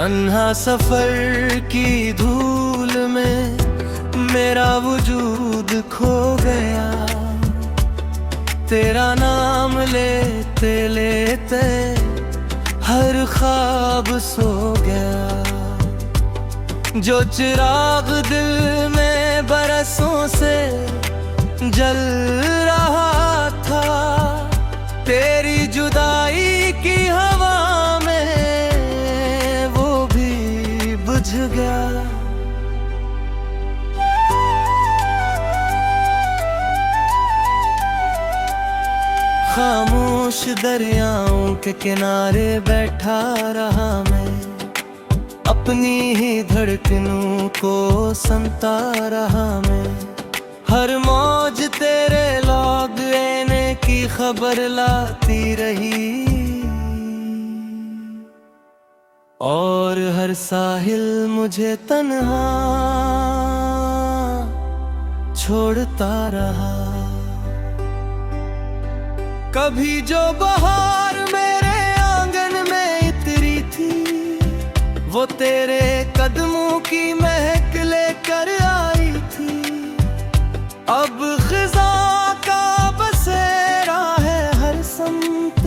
तन्हा सफर की धूल में मेरा वजूद खो गया। तेरा नाम लेते लेते हर ख्वाब सो गया। जो चिराग दिल में बरसों से जल रहा था, तेरी जुदाई की हवा में वो भी बुझ गया। खामोश दरियाओं के किनारे बैठा रहा मैं, अपनी ही धड़कनों को सुनता रहा मैं। हर मौज तेरे लौट आने की खबर लाती रही, और हर साहिल मुझे तन्हा छोड़ता रहा। कभी जो बहार मेरे आंगन में इतरी थी, वो तेरे कदमों की महक लेकर आई थी। अब खिज़ा का बसेरा है हर समत,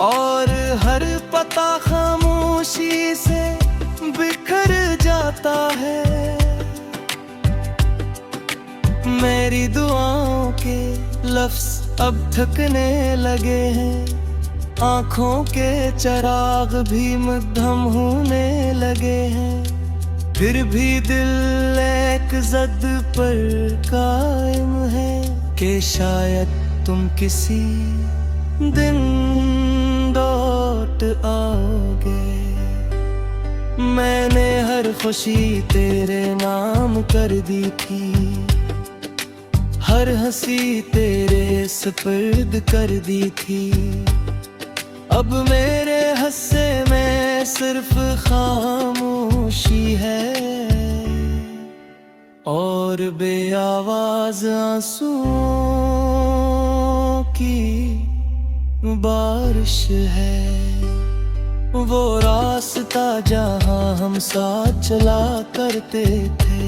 और हर पता खामोशी से बिखर जाता है। मेरी दुआओं के लफ्ज़ अब थकने लगे हैं, आँखों के चिराग भी मद्धम होने लगे हैं। फिर भी दिल एक ज़द पर कायम है कि शायद तुम किसी दिन लौट आओगे। मैंने हर खुशी तेरे नाम कर दी थी, हर हंसी तेरे सुपुर्द कर दी थी। अब मेरे हंसे में सिर्फ खामोशी है, और बेआवाज आंसुओं की बारिश है। वो रास्ता जहां हम साथ चला करते थे,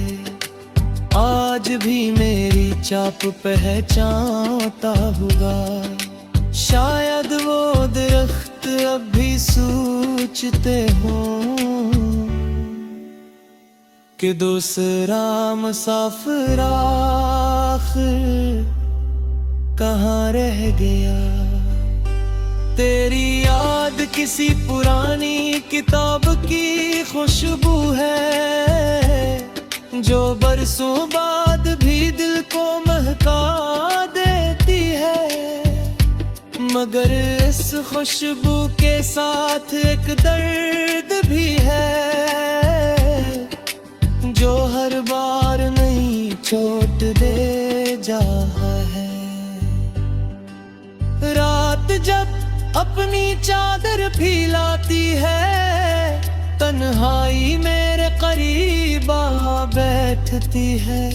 आज भी मेरी चाप पहचानता होगा। शायद वो दरख्त अब भी सोचते हों कि दूसरा मुसाफिर आखिर कहाँ रह गया। तेरी याद किसी पुरानी किताब की खुशबू है, जो बरसों बाद भी दिल को महका देती है। मगर इस खुशबू के साथ एक दर्द भी है, जो हर बार नई चोट दे जाता है। रात जब अपनी चादर फैलाती है, तन्हाई मेरे करीब आ बैठती है।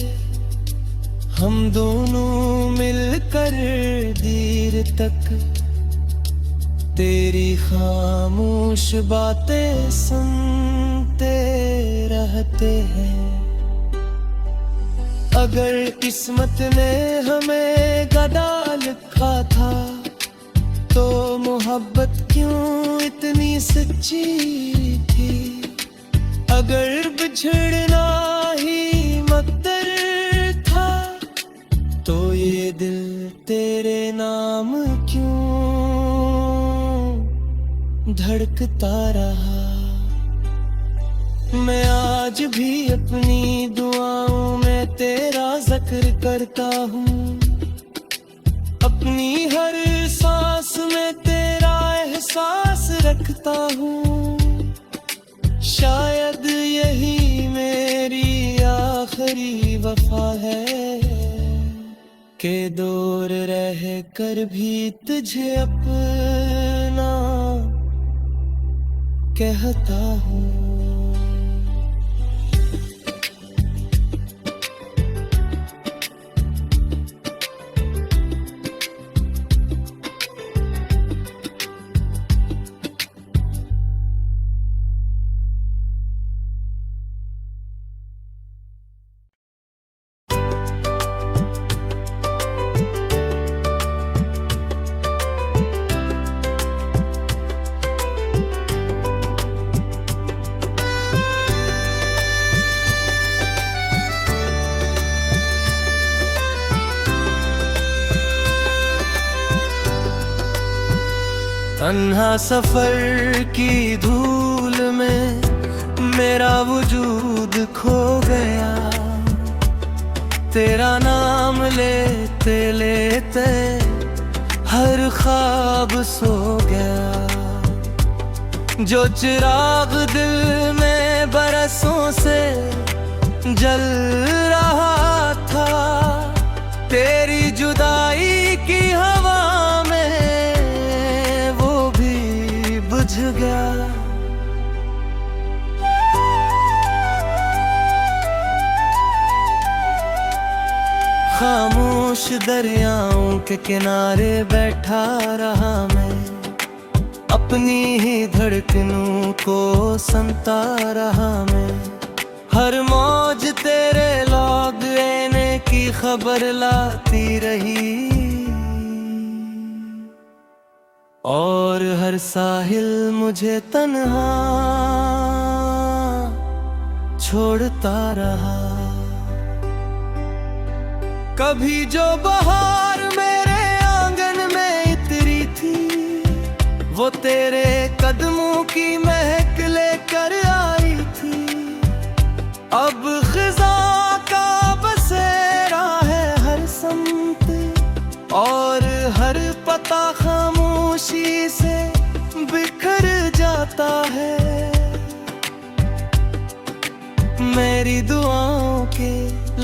हम दोनों मिलकर देर तक तेरी खामोश बातें सुनते रहते हैं। अगर किस्मत ने हमें गदा लिखा था, तो मोहब्बत क्यों इतनी सच्ची थी। अगर बिछड़ना ही मकदर था, तो ये दिल तेरे नाम क्यों धड़कता रहा। मैं आज भी अपनी दुआओं में तेरा जिक्र करता हूँ, अपनी हर सांस में तेरा एहसास रखता हूँ। शायद यही मेरी आखिरी वफा है, कि दूर रह कर भी तुझे अपना कहता हूँ। तन्हा सफर की धूल में मेरा वजूद खो गया। तेरा नाम लेते लेते हर ख्वाब सो गया। जो चिराग दिल में बरसों से जल रहा था, तेरी जुदाई की हवा में वो भी बुझ गया। खामोश दरियाओं के किनारे बैठा रहा मैं, अपनी ही धड़कनों को सुनता रहा मैं। हर मौज तेरे लौट आने की खबर लाती रही, और हर साहिल मुझे तन्हा छोड़ता रहा। कभी जो बहार मेरे आंगन में इतरी थी, वो तेरे कदमों की महक लेकर आई थी। अब खिज़ा का बसेरा है हर समत, और हर पता खामोशी से बिखर जाता है। मेरी दुआओं के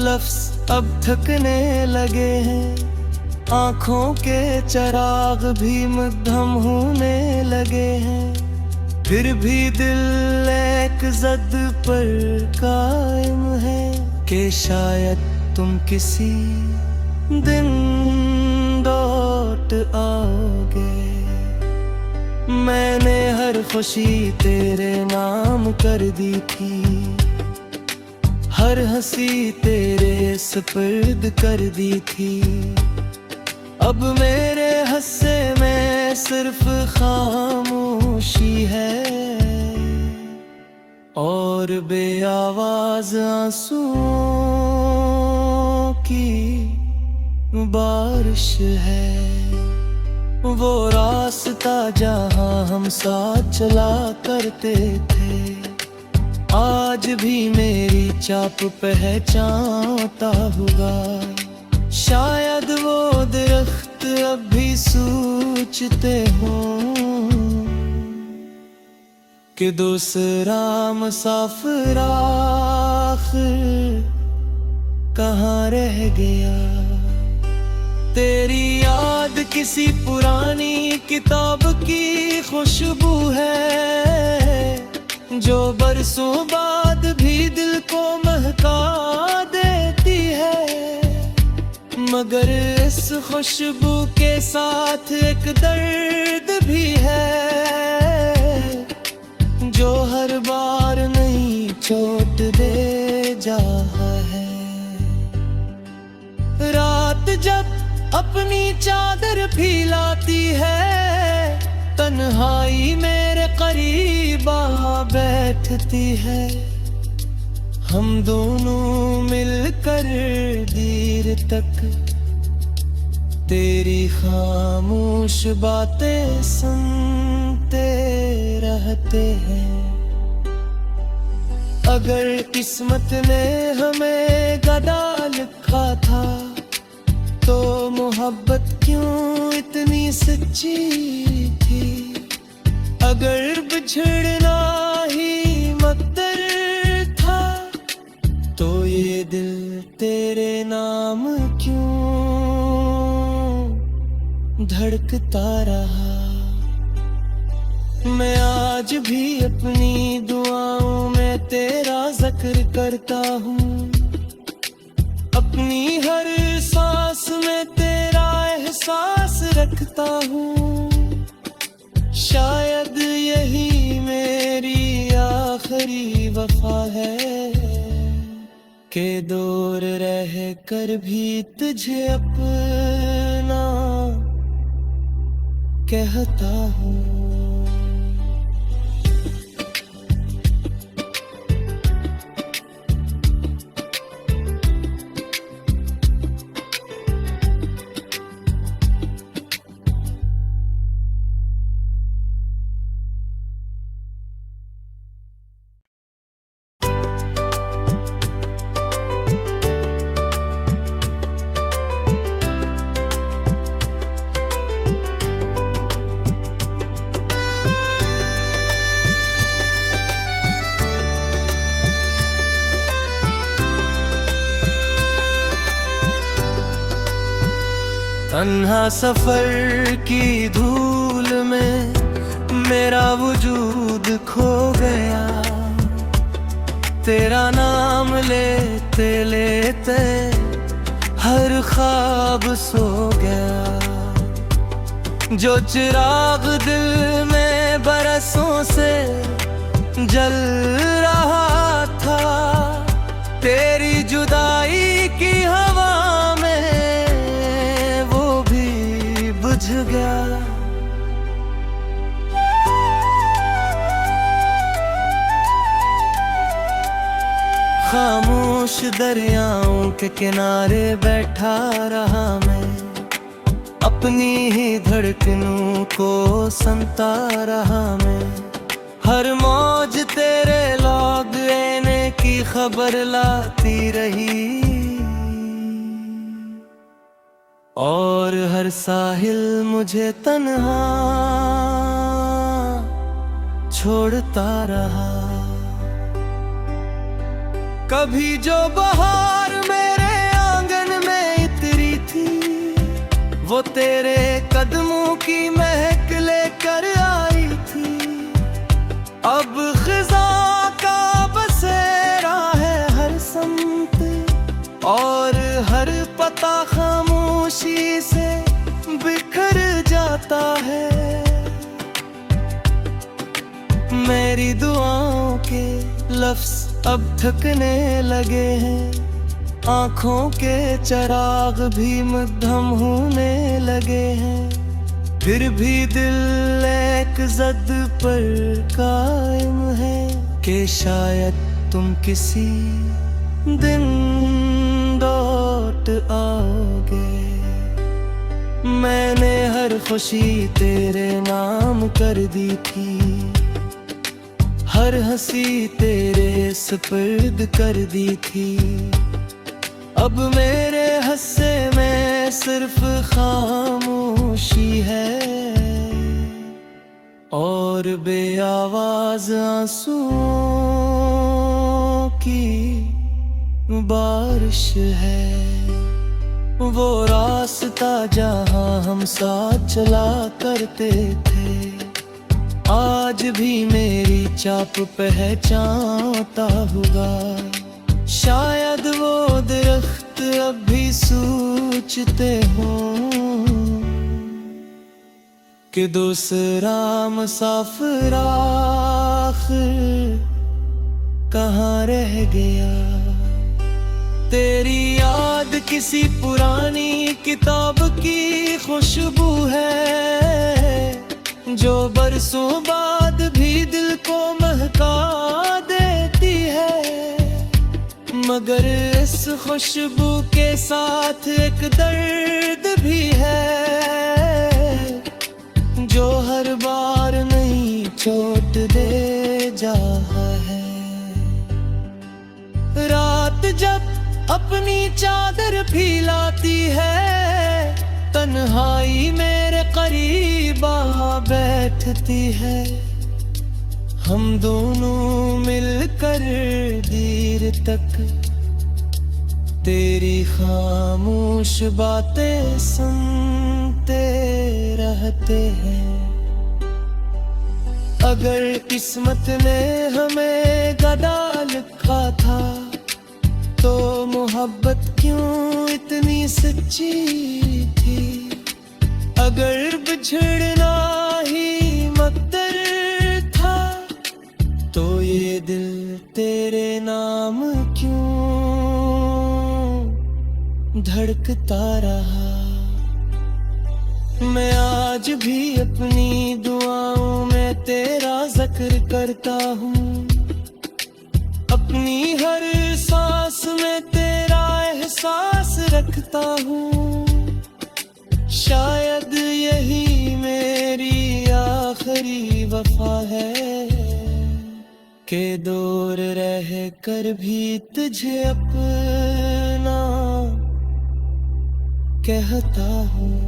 लफ्ज़ अब थकने लगे हैं, आँखों के चिराग भी मद्धम होने लगे हैं। फिर भी दिल एक ज़द पर कायम है कि शायद तुम किसी दिन लौट आओगे। मैंने हर खुशी तेरे नाम कर दी थी, हर हंसी तेरे सुपुर्द कर दी थी। अब मेरे हंसे में सिर्फ खामोशी है, और बेआवाज आंसुओं की बारिश है। वो रास्ता जहां हम साथ चला करते थे, आज भी मेरी चाप पहचानता होगा। शायद वो दरख्त अब भी सोचते हो कि दूसरा मुसाफिर आखिर कहाँ रह गया। तेरी याद किसी पुरानी किताब की खुशबू है, जो बरसों बाद भी दिल को महका देती है। मगर इस खुशबू के साथ एक दर्द भी है, जो हर बार नई चोट दे जाता है। रात जब अपनी चादर फैलाती है, तन्हाई मेरे करीब आ बैठती है। हम दोनों मिलकर देर तक तेरी खामोश बातें सुनते रहते हैं। अगर किस्मत ने हमें गदा लिखा था, तो मोहब्बत क्यों इतनी सच्ची थी। अगर बिछड़ना ही मकदर था, तो ये दिल तेरे नाम क्यों धड़कता रहा। मैं आज भी अपनी दुआओं में तेरा जिक्र करता हूँ, अपनी हर सांस में तेरा एहसास रखता हूँ। शायद यही मेरी आखिरी वफा है, के दूर रह कर भी तुझे अपना कहता हूँ। तन्हा सफर की धूल में मेरा वजूद खो गया, तेरा नाम लेते लेते हर ख्वाब सो गया। जो चिराग दिल में बरसों से जल रहा था, तेरी जुदाई की हवा में वो भी बुझ गया। खामोश दरियाओं के किनारे बैठा रहा मैं, अपनी ही धड़कनों को सुनता रहा मैं। हर मौज तेरे लौट आने की खबर लाती रही, और हर साहिल मुझे तन्हा छोड़ता रहा। कभी जो बहार मेरे आंगन में इतरी थी, वो तेरे कदमों की महक लेकर आई थी। अब खिज़ा का बसेरा है हर समत, और हर पता खामोशी से बिखर जाता है। मेरी दुआओं के लफ्ज़ अब थकने लगे हैं, आँखों के चिराग भी मद्धम होने लगे हैं। फिर भी दिल एक ज़द पर कायम है कि शायद तुम किसी दिन लौट आओगे। मैंने हर खुशी तेरे नाम कर दी थी, हर हंसी तेरे सुपुर्द कर दी थी। अब मेरे हंसे में सिर्फ खामोशी है, और बेआवाज आंसुओं की बारिश है। वो रास्ता जहां हम साथ चला करते थे, आज भी मेरी चाप पहचानता होगा। शायद वो दरख्त अब भी सोचते हों कि दूसरा मुसाफिर आखिर कहाँ रह गया। तेरी याद किसी पुरानी किताब की खुशबू है, जो बरसों बाद भी दिल को महका देती है। मगर इस खुशबू के साथ एक दर्द भी है, जो हर बार नई चोट दे जाता है। रात जब अपनी चादर फैलाती है, तन्हाई मेरे करीब आ बैठती है। हम दोनों मिलकर देर तक तेरी खामोश बातें सुनते रहते हैं। अगर किस्मत ने हमें गदा लिखा था, तो मोहब्बत क्यों इतनी सच्ची थी। अगर बिछड़ना ही मकदर था, तो ये दिल तेरे नाम क्यों धड़कता रहा। मैं आज भी अपनी दुआओं में तेरा जिक्र करता हूँ, अपनी हर सांस में तेरा एहसास रखता हूँ। शायद यही मेरी आखिरी वफा है, के दूर रह कर भी तुझे अपना कहता हूँ।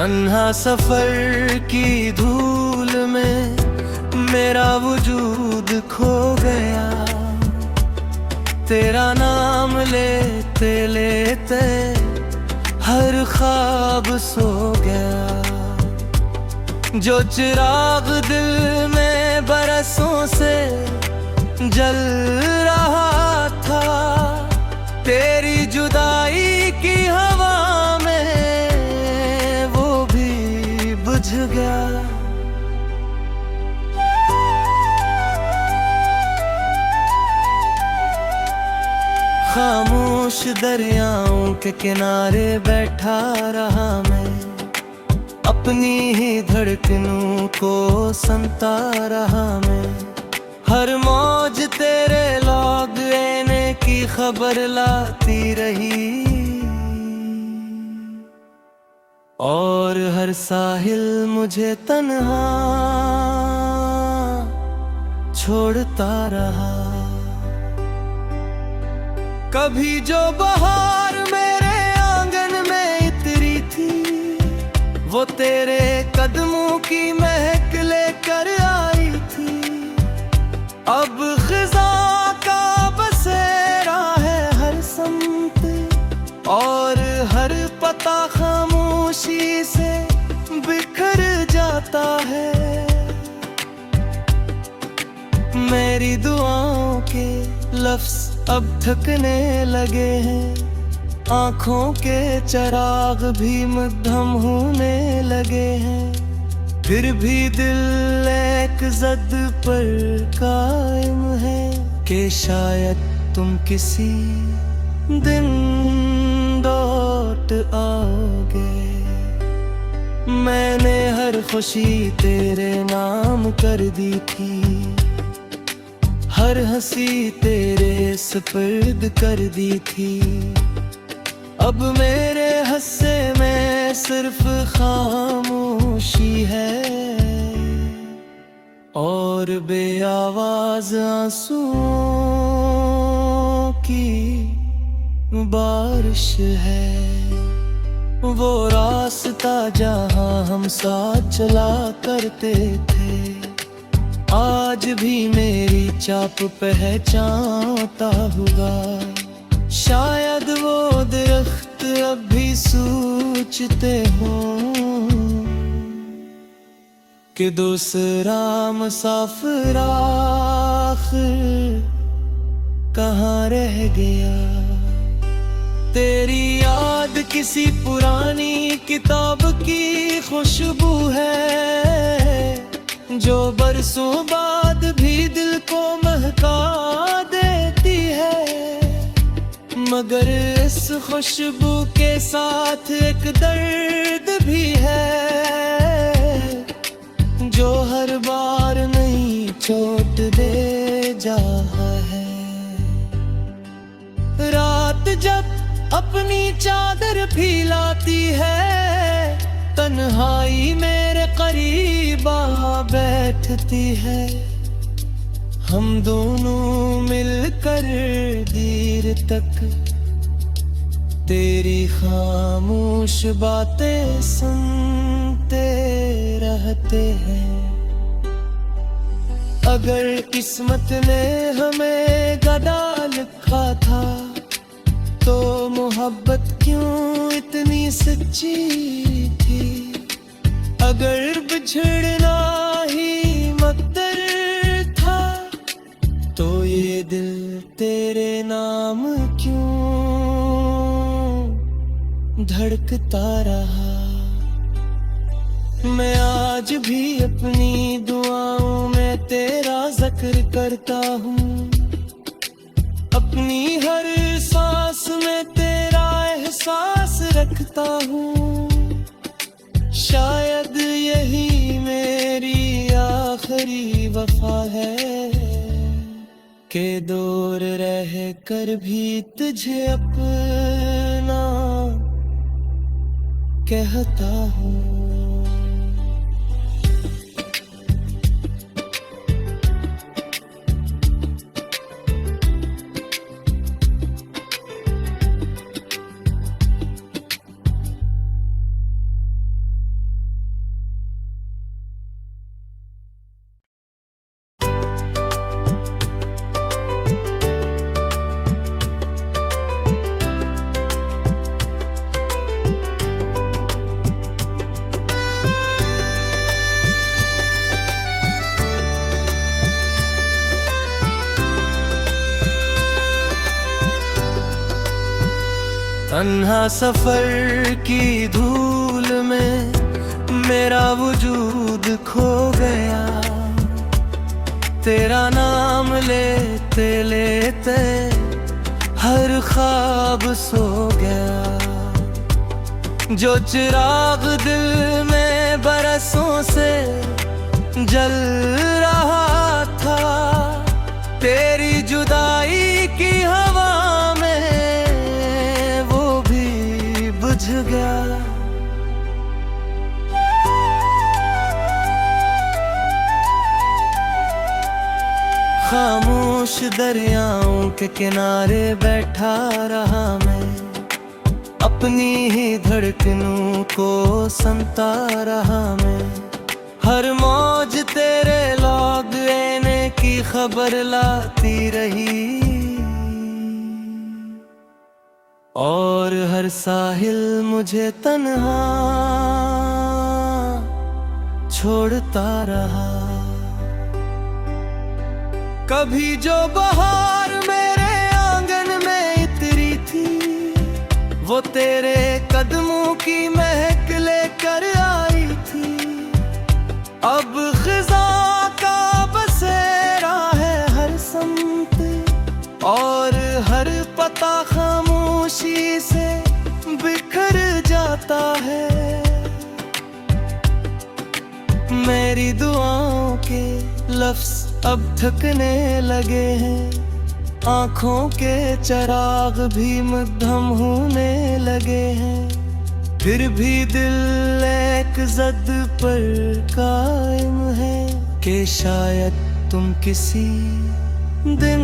तन्हा सफर की धूल में मेरा वजूद खो गया, तेरा नाम लेते लेते हर ख्वाब सो गया। जो चिराग दिल में बरसों से जल रहा था, तेरी जुदाई की हवा में वो भी बुझ गया। खामोश दरियाओं के किनारे बैठा रहा मैं, अपनी ही धड़कनों को सुनता रहा मैं। हर मौज तेरे लौट आने की खबर लाती रही, और हर साहिल मुझे तन्हा छोड़ता रहा। कभी जो बहार मेरे आंगन में इतरी थी, वो तेरे कदमों की महक लेकर आई थी। अब खिज़ा का बसेरा है हर समत, और हर पता खामोशी से बिखर जाता है। मेरी दुआओं के लफ्ज़ अब थकने लगे हैं, आँखों के चिराग भी मद्धम होने लगे हैं। फिर भी दिल एक ज़द पर कायम है कि शायद तुम किसी दिन लौट आओगे। मैंने हर खुशी तेरे नाम कर दी थी, हर हंसी तेरे सुपुर्द कर दी थी। अब मेरे हस्से में सिर्फ खामोशी है, और बेआवाज आंसुओं की बारिश है। वो रास्ता जहां हम साथ चला करते थे, आज भी मेरी चाप पहचानता होगा। शायद वो दरख्त अब भी सोचते हो कि दूसरा मुसाफिर आखिर कहाँ रह गया। तेरी याद किसी पुरानी किताब की खुशबू है, जो बरसों बाद भी दिल को महका देती है। मगर इस खुशबू के साथ एक दर्द भी है, जो हर बार नई चोट दे जाता है। रात जब अपनी चादर फैलाती है, तन्हाई मेरे करीब आ बैठती है। हम दोनों मिलकर देर तक तेरी खामोश बातें सुनते रहते हैं। अगर किस्मत ने हमें गदा लिखा था, तो मोहब्बत क्यों इतनी सच्ची थी। अगर बिछड़ना ही मकदर था, तो ये दिल तेरे नाम क्यों धड़कता रहा। मैं आज भी अपनी दुआओं में तेरा जिक्र करता हूँ, अपनी हर सांस में तेरा एहसास रखता हूँ। शायद यही मेरी आखिरी वफा है, के दूर रह कर भी तुझे अपना कहता हूँ। तन्हा सफर की धूल में मेरा वजूद खो गया। तेरा नाम लेते लेते हर ख्वाब सो गया। जो चिराग दिल में बरसों से जल रहा था, तेरी जुदाई की हवा में वो भी बुझ गया। खामोश दरियाओं के किनारे बैठा रहा मैं, अपनी ही धड़कनों को सुनता रहा मैं। हर मौज तेरे लौट आने की खबर लाती रही, और हर साहिल मुझे तन्हा छोड़ता रहा। कभी जो बहार मेरे आंगन में इतरी थी, वो तेरे कदमों की महक लेकर आई थी। अब खिज़ा का बसेरा है हर समत, और हर पता खामोशी से बिखर जाता है। मेरी दुआओं के लफ्ज़ अब थकने लगे हैं, आँखों के चिराग भी मद्धम होने लगे हैं। फिर भी दिल एक ज़द पर कायम है कि शायद तुम किसी दिन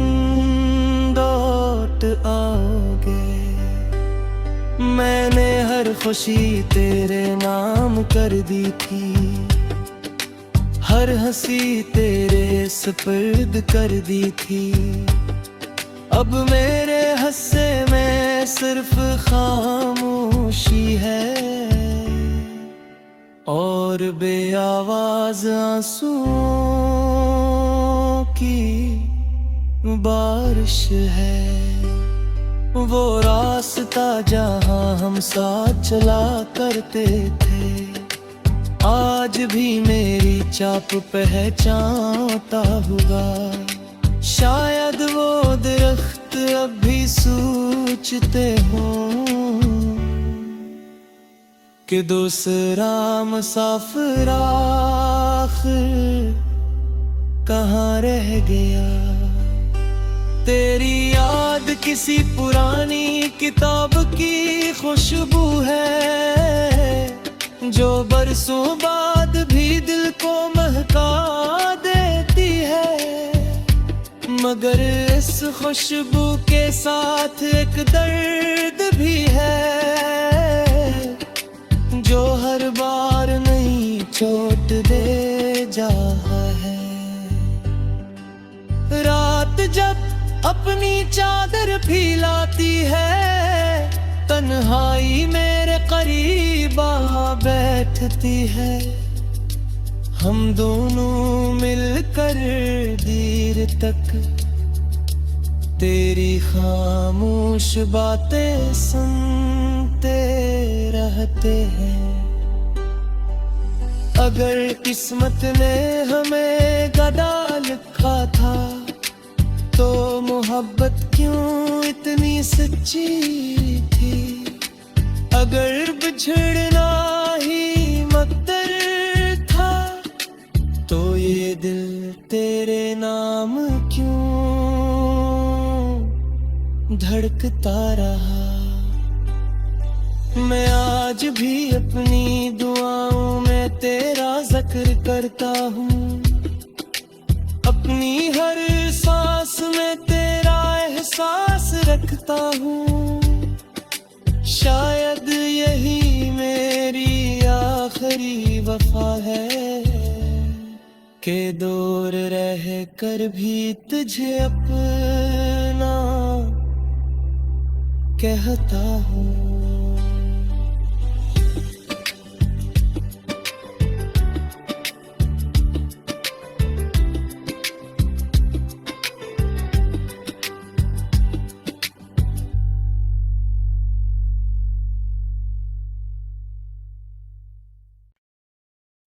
लौट आओगे। मैंने हर खुशी तेरे नाम कर दी थी, हर हंसी तेरे सुपुर्द कर दी थी। अब मेरे हंसे में सिर्फ खामोशी है, और बेआवाज आंसुओं की बारिश है। वो रास्ता जहां हम साथ चला करते थे, आज भी मेरी चाप पहचानता होगा। शायद वो दरख्त अब भी सोचते हों कि दूसरा मुसाफिर आखिर कहाँ रह गया। तेरी याद किसी पुरानी किताब की खुशबू है, जो बरसों बाद भी दिल को महका देती है। मगर इस खुशबू के साथ एक दर्द भी है, जो हर बार नई चोट दे जाता है। रात जब अपनी चादर फैलाती है, तन्हाई मेरे करीब आ बैठती है। हम दोनों मिलकर देर तक तेरी खामोश बातें सुनते रहते हैं। अगर किस्मत ने हमें गदा लिखा था, तो मोहब्बत क्यों इतनी सच्ची थी। अगर बिछड़ना ही मकदर था, तो ये दिल तेरे नाम क्यों धड़कता रहा। मैं आज भी अपनी दुआओं में तेरा जिक्र करता हूँ, अपनी हर सांस में तेरा एहसास रखता हूँ। शायद यही मेरी आखिरी वफा है, कि दूर रह कर भी तुझे अपना कहता हूँ।